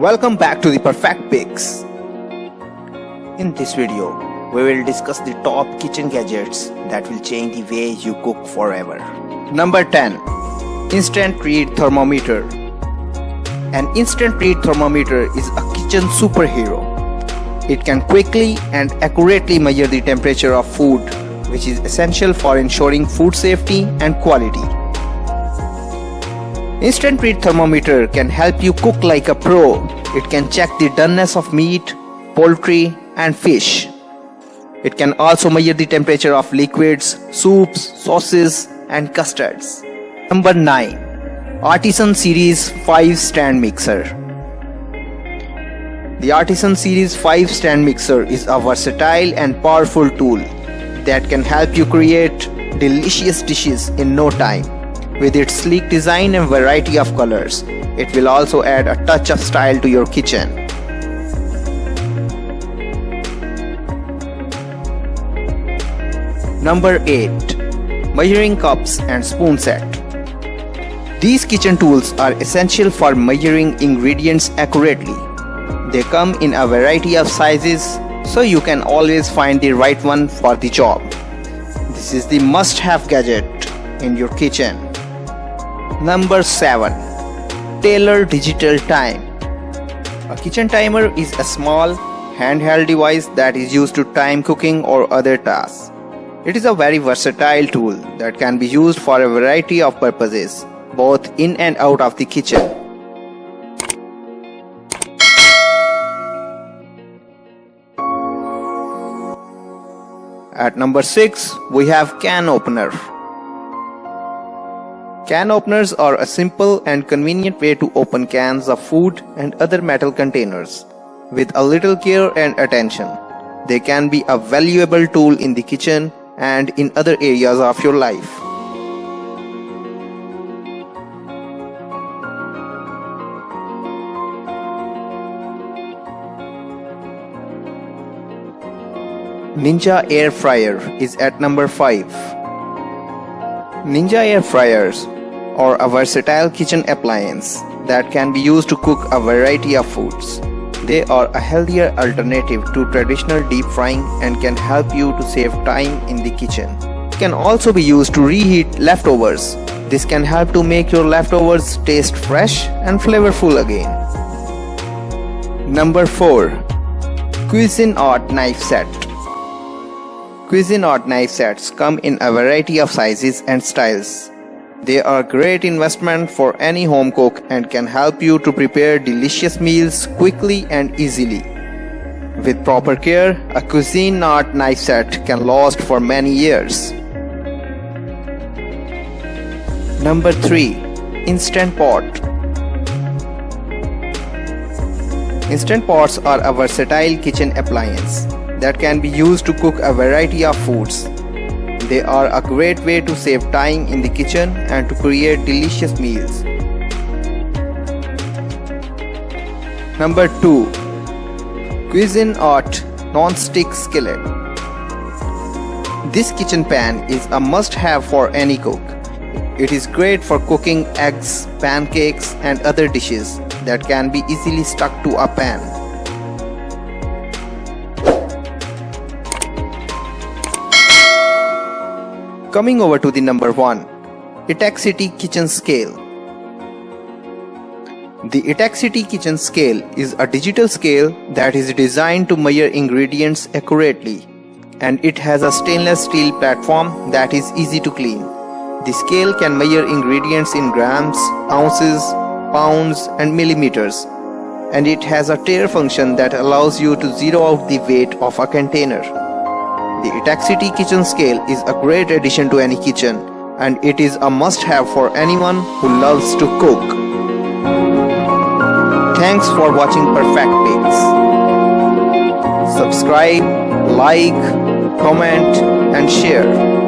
Welcome back to the Perfect Pics. In this video, we will discuss the top kitchen gadgets that will change the way you cook forever. Number 10. Instant Read Thermometer. An instant read thermometer is a kitchen superhero. It can quickly and accurately measure the temperature of food, which is essential for ensuring food safety and quality. Instant Read Thermometer can help you cook like a pro. It can check the doneness of meat, poultry, and fish. It can also measure the temperature of liquids, soups, sauces, and custards. Number 9. Artisan Series 5 Stand Mixer. The Artisan Series 5 Stand Mixer is a versatile and powerful tool that can help you create delicious dishes in no time. With its sleek design and variety of colors, it will also add a touch of style to your kitchen. Number 8. Measuring Cups and Spoon Set. These kitchen tools are essential for measuring ingredients accurately. They come in a variety of sizes, so you can always find the right one for the job. This is the must-have gadget in your kitchen. Number 7. Taylor Digital Time. A kitchen timer is a small, handheld device that is used to time cooking or other tasks. It is a very versatile tool that can be used for a variety of purposes, both in and out of the kitchen. At number 6, we have can opener. Can openers are a simple and convenient way to open cans of food and other metal containers. With a little care and attention, they can be a valuable tool in the kitchen and in other areas of your life. Ninja Air Fryer is at number 5. Ninja Air Fryers are a versatile kitchen appliance that can be used to cook a variety of foods. They are a healthier alternative to traditional deep frying and can help you to save time in the kitchen. It can also be used to reheat leftovers. This can help to make your leftovers taste fresh and flavorful again. Number 4. Cuisine Art Knife Set. Cuisine Art Knife Sets come in a variety of sizes and styles. They are a great investment for any home cook and can help you to prepare delicious meals quickly and easily. With proper care, a Cuisine Art Knife Set can last for many years. Number 3. Instant Pot. Instant Pots are a versatile kitchen appliance that can be used to cook a variety of foods. They are a great way to save time in the kitchen and to create delicious meals. Number 2. Cuisine Art Nonstick Skillet. This kitchen pan is a must-have for any cook. It is great for cooking eggs, pancakes, and other dishes that can be easily stuck to a pan. Coming over to the number 1. Itexity Kitchen Scale. The Itexity Kitchen Scale is a digital scale that is designed to measure ingredients accurately, and it has a stainless steel platform that is easy to clean. The scale can measure ingredients in grams, ounces, pounds, and millimeters, and it has a tare function that allows you to zero out the weight of a container. The Itexity Kitchen Scale is a great addition to any kitchen, and it is a must-have for anyone who loves to cook. Thanks for watching Perfect Pics. Subscribe, like, comment, and share.